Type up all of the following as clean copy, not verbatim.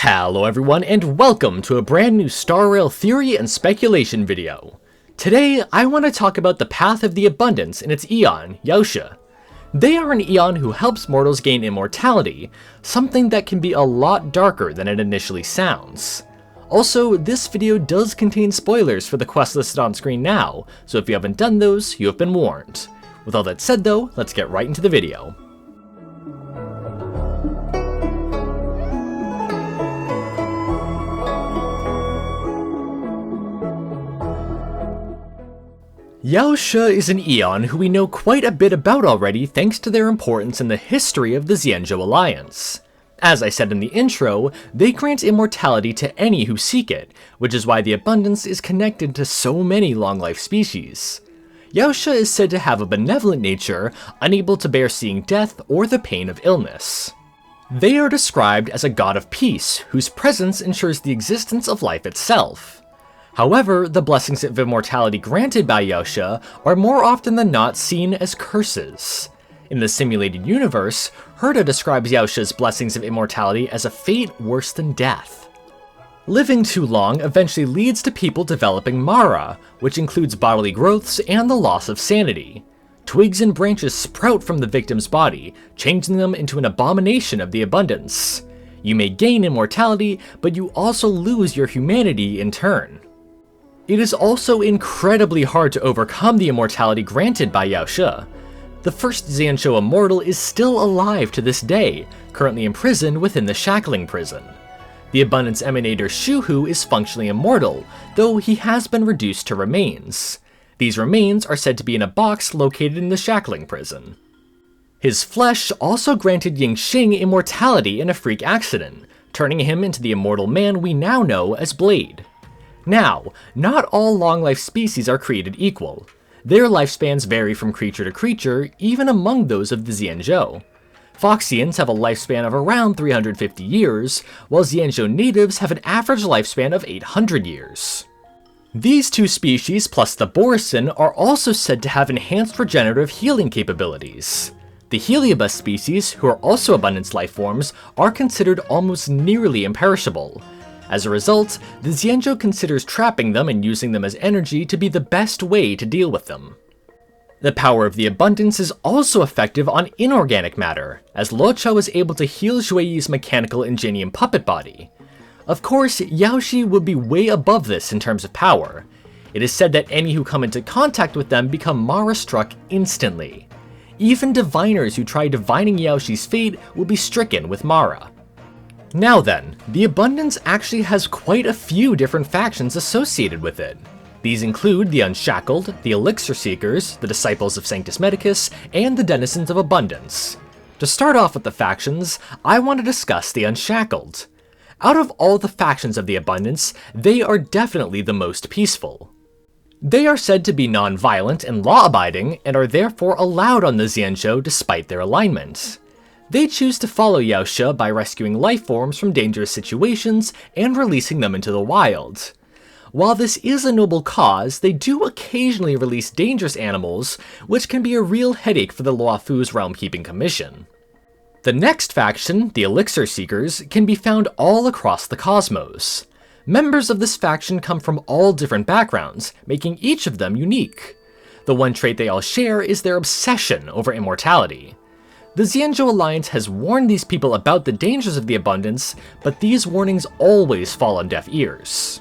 Hello everyone, and welcome to a brand new Star Rail theory and speculation video. Today, I want to talk about the Path of the Abundance and its Aeon, Yaoshi. They are an Aeon who helps mortals gain immortality, something that can be a lot darker than it initially sounds. Also, this video does contain spoilers for the quest listed on screen now, so if you haven't done those, you have been warned. With all that said though, let's get right into the video. Yaoshi is an Aeon who we know quite a bit about already thanks to their importance in the history of the Xianzhou alliance. As I said in the intro, they grant immortality to any who seek it, which is why the Abundance is connected to so many long-life species. Yaoshi is said to have a benevolent nature, unable to bear seeing death or the pain of illness. They are described as a god of peace, whose presence ensures the existence of life itself. However, the blessings of immortality granted by Yaoshi are more often than not seen as curses. In the simulated universe, Herta describes Yaoshi's blessings of immortality as a fate worse than death. Living too long eventually leads to people developing Mara, which includes bodily growths and the loss of sanity. Twigs and branches sprout from the victim's body, changing them into an abomination of the Abundance. You may gain immortality, but you also lose your humanity in turn. It is also incredibly hard to overcome the immortality granted by Yaoshi. The first Xianzhou immortal is still alive to this day, currently imprisoned within the Shackling prison. The Abundance Emanator Xianzhou is functionally immortal, though he has been reduced to remains. These remains are said to be in a box located in the Shackling prison. His flesh also granted Yingxing immortality in a freak accident, turning him into the immortal man we now know as Blade. Now, not all long-life species are created equal. Their lifespans vary from creature to creature, even among those of the Xianzhou. Foxians have a lifespan of around 350 years, while Xianzhou natives have an average lifespan of 800 years. These two species plus the Borisin are also said to have enhanced regenerative healing capabilities. The Heliobus species, who are also Abundance life forms, are considered almost nearly imperishable. As a result, the Xianzhou considers trapping them and using them as energy to be the best way to deal with them. The power of the Abundance is also effective on inorganic matter, as Luocha was able to heal Zhuiyi's mechanical ingenium puppet body. Of course, Yaoshi would be way above this in terms of power. It is said that any who come into contact with them become Mara-struck instantly. Even diviners who try divining Yaoshi's fate will be stricken with Mara. Now then, the Abundance actually has quite a few different factions associated with it. These include the Unshackled, the Elixir Seekers, the Disciples of Sanctus Medicus, and the Denizens of Abundance. To start off with the factions, I want to discuss the Unshackled. Out of all the factions of the Abundance, they are definitely the most peaceful. They are said to be non-violent and law-abiding, and are therefore allowed on the Xianzhou despite their alignment. They choose to follow Yaoshi by rescuing life forms from dangerous situations and releasing them into the wild. While this is a noble cause, they do occasionally release dangerous animals, which can be a real headache for the Luofu's Realm-Keeping Commission. The next faction, the Elixir Seekers, can be found all across the cosmos. Members of this faction come from all different backgrounds, making each of them unique. The one trait they all share is their obsession over immortality. The Xianzhou Alliance has warned these people about the dangers of the Abundance, but these warnings always fall on deaf ears.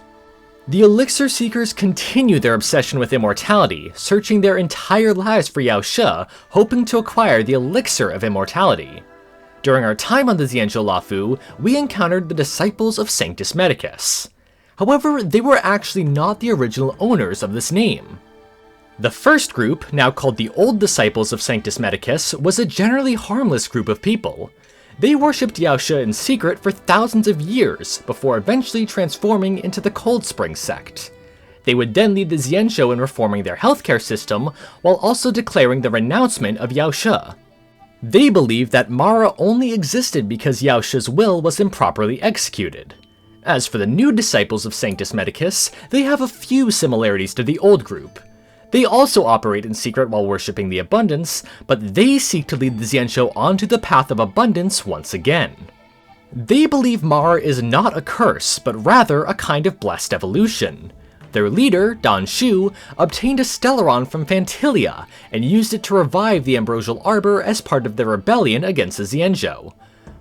The Elixir Seekers continue their obsession with immortality, searching their entire lives for Yaoshi, hoping to acquire the Elixir of Immortality. During our time on the Xianzhou Luofu, we encountered the Disciples of Sanctus Medicus. However, they were actually not the original owners of this name. The first group, now called the Old Disciples of Sanctus Medicus, was a generally harmless group of people. They worshipped Yaoshi in secret for thousands of years, before eventually transforming into the Cold Spring sect. They would then lead the Xianzhou in reforming their healthcare system, while also declaring the renouncement of Yaoshi. They believed that Mara only existed because Yaoshi's will was improperly executed. As for the new Disciples of Sanctus Medicus, they have a few similarities to the old group. They also operate in secret while worshipping the Abundance, but they seek to lead the Xianzhou onto the path of abundance once again. They believe Mara is not a curse, but rather a kind of blessed evolution. Their leader, Dan Shu, obtained a Stellaron from Phantilia and used it to revive the Ambrosial Arbor as part of their rebellion against the Xianzhou.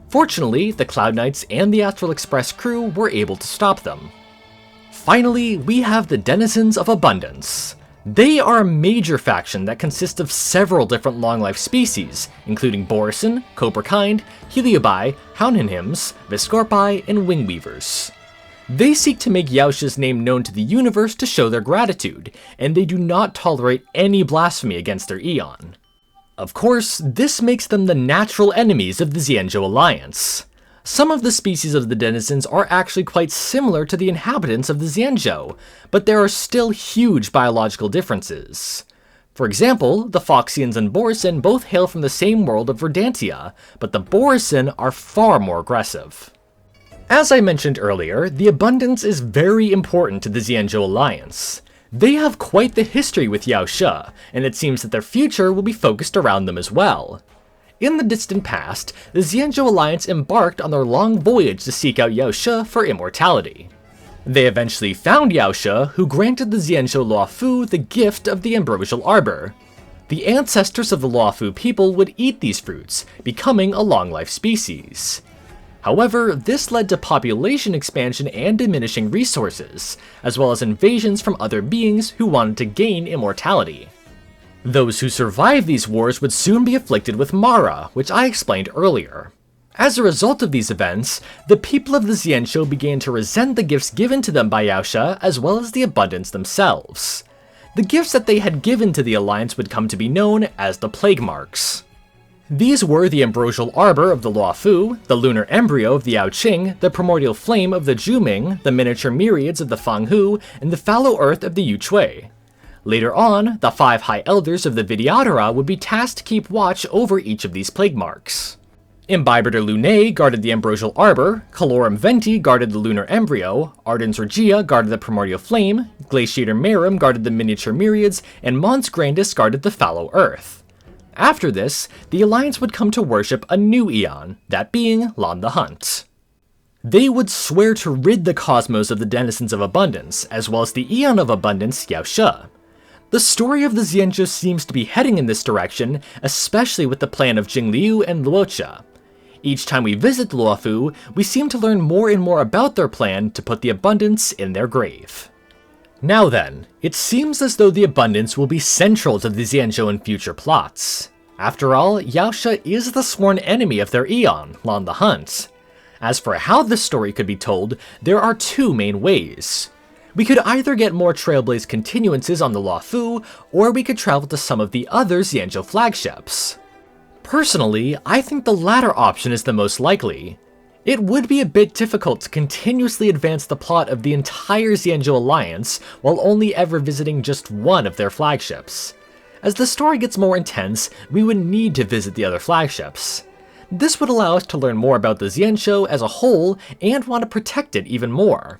Fortunately, the Cloud Knights and the Astral Express crew were able to stop them. Finally, we have the Denizens of Abundance. They are a major faction that consists of several different long-life species, including Borisin, Cobrakind, Heliobi, Hounenhims, Viscorpi, and Wingweavers. They seek to make Yaoshi's name known to the universe to show their gratitude, and they do not tolerate any blasphemy against their Aeon. Of course, this makes them the natural enemies of the Xianzhou Alliance. Some of the species of the denizens are actually quite similar to the inhabitants of the Xianzhou, but there are still huge biological differences. For example, the Foxians and Borisin both hail from the same world of Verdantia, but the Borisin are far more aggressive. As I mentioned earlier, the Abundance is very important to the Xianzhou Alliance. They have quite the history with Yaoshi, and it seems that their future will be focused around them as well. In the distant past, the Xianzhou Alliance embarked on their long voyage to seek out Yaoshi for immortality. They eventually found Yaoshi, who granted the Xianzhou Luofu the gift of the Ambrosial Arbor. The ancestors of the Luofu people would eat these fruits, becoming a long-life species. However, this led to population expansion and diminishing resources, as well as invasions from other beings who wanted to gain immortality. Those who survived these wars would soon be afflicted with Mara, which I explained earlier. As a result of these events, the people of the Xianzhou began to resent the gifts given to them by Yaoshi as well as the Abundance themselves. The gifts that they had given to the Alliance would come to be known as the Plague Marks. These were the Ambrosial Arbor of the Luofu, the Lunar Embryo of the Yaoqing, the Primordial Flame of the Zhuming, the Miniature Myriads of the Fanghu, and the Fallow Earth of the Yuchui. Later on, the 5 High Elders of the Vidyadhara would be tasked to keep watch over each of these plague marks. Imbibitor Lunae guarded the Ambrosial Arbor, Calorum Venti guarded the Lunar Embryo, Ardens Regia guarded the Primordial Flame, Glaciator Merum guarded the Miniature Myriads, and Mons Grandis guarded the Fallow Earth. After this, the Alliance would come to worship a new Aeon, that being Lan the Hunt. They would swear to rid the cosmos of the Denizens of Abundance, as well as the Aeon of Abundance, Yaoshi. The story of the Xianzhou seems to be heading in this direction, especially with the plan of Jingliu and Luocha. Each time we visit Luofu, we seem to learn more and more about their plan to put the Abundance in their grave. Now then, it seems as though the Abundance will be central to the Xianzhou in future plots. After all, Yaoshi is the sworn enemy of their Aeon, Lan the Hunt. As for how this story could be told, there are 2 main ways. We could either get more Trailblaze continuances on the Luofu, or we could travel to some of the other Xianzhou flagships. Personally, I think the latter option is the most likely. It would be a bit difficult to continuously advance the plot of the entire Xianzhou Alliance while only ever visiting just one of their flagships. As the story gets more intense, we would need to visit the other flagships. This would allow us to learn more about the Xianzhou as a whole and want to protect it even more.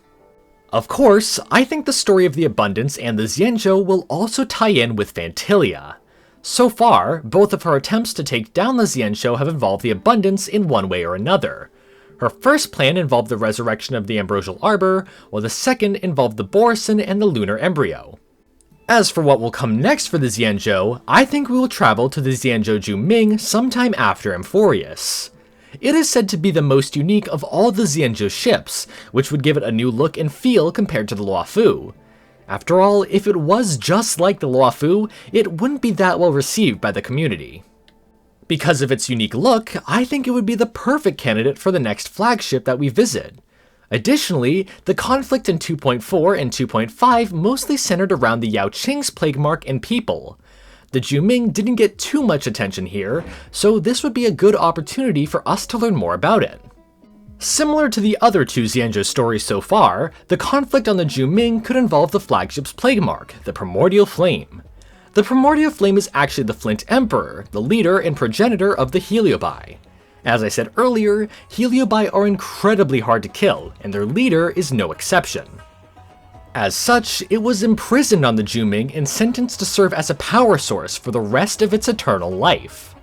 Of course, I think the story of the Abundance and the Xianzhou will also tie in with Phantilia. So far, both of her attempts to take down the Xianzhou have involved the Abundance in one way or another. Her first plan involved the resurrection of the Ambrosial Arbor, while the second involved the Borisin and the Lunar Embryo. As for what will come next for the Xianzhou, I think we will travel to the Xianzhou Juming sometime after Amphorius. It is said to be the most unique of all the Xianzhou ships, which would give it a new look and feel compared to the Luofu. After all, if it was just like the Luofu, it wouldn't be that well received by the community. Because of its unique look, I think it would be the perfect candidate for the next flagship that we visit. Additionally, the conflict in 2.4 and 2.5 mostly centered around the Yaoqing's plague mark and people. The Juming didn't get too much attention here, so this would be a good opportunity for us to learn more about it. Similar to the other 2 Xianzhou stories so far, the conflict on the Juming could involve the flagship's plague mark, the Primordial Flame. The Primordial Flame is actually the Flint Emperor, the leader and progenitor of the Heliobi. As I said earlier, Heliobi are incredibly hard to kill, and their leader is no exception. As such, it was imprisoned on the Zhuming and sentenced to serve as a power source for the rest of its eternal life.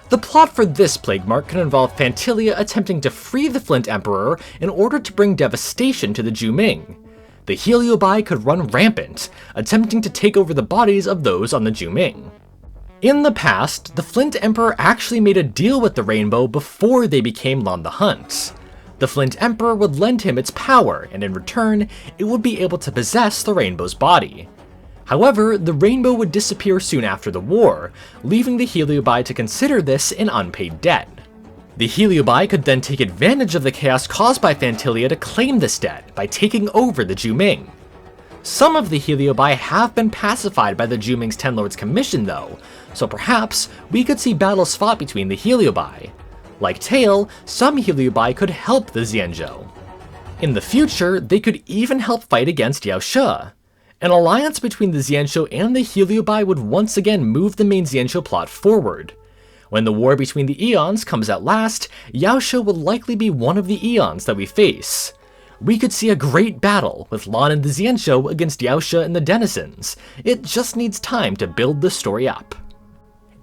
The plot for this plague mark can involve Phantilia attempting to free the Flint Emperor in order to bring devastation to the Zhuming. The Heliobi could run rampant, attempting to take over the bodies of those on the Zhuming. In the past, the Flint Emperor actually made a deal with the Rainbow before they became Lon the Hunt. The Flint Emperor would lend him its power, and in return, it would be able to possess the Rainbow's body. However, the Rainbow would disappear soon after the war, leaving the Heliobi to consider this an unpaid debt. The Heliobi could then take advantage of the chaos caused by Phantilia to claim this debt by taking over the Zhuming. Some of the Heliobi have been pacified by the Zhuming's Ten Lords Commission though, so perhaps we could see battles fought between the Heliobi. Like Tail, some Heliobi could help the Xianzhou. In the future, they could even help fight against Yaoshi. An alliance between the Xianzhou and the Heliobi would once again move the main Xianzhou plot forward. When the war between the Aeons comes at last, Yaoshi will likely be one of the Aeons that we face. We could see a great battle with Lon and the Xianzhou against Yaoshi and the Denizens. It just needs time to build the story up.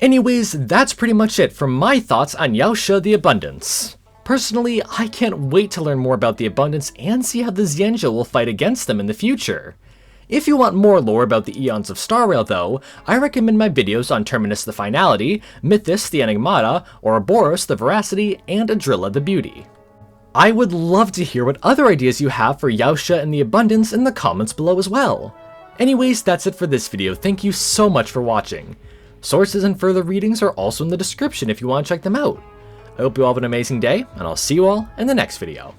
Anyways, that's pretty much it for my thoughts on Yaoshi the Abundance. Personally, I can't wait to learn more about the Abundance and see how the Xianzhou will fight against them in the future. If you want more lore about the Eons of Star Rail though, I recommend my videos on Terminus the Finality, Mythos the Enigmata, Ouroboros the Veracity, and Adrilla the Beauty. I would love to hear what other ideas you have for Yaoshi and the Abundance in the comments below as well. Anyways, that's it for this video, thank you so much for watching. Sources and further readings are also in the description if you want to check them out. I hope you all have an amazing day, and I'll see you all in the next video.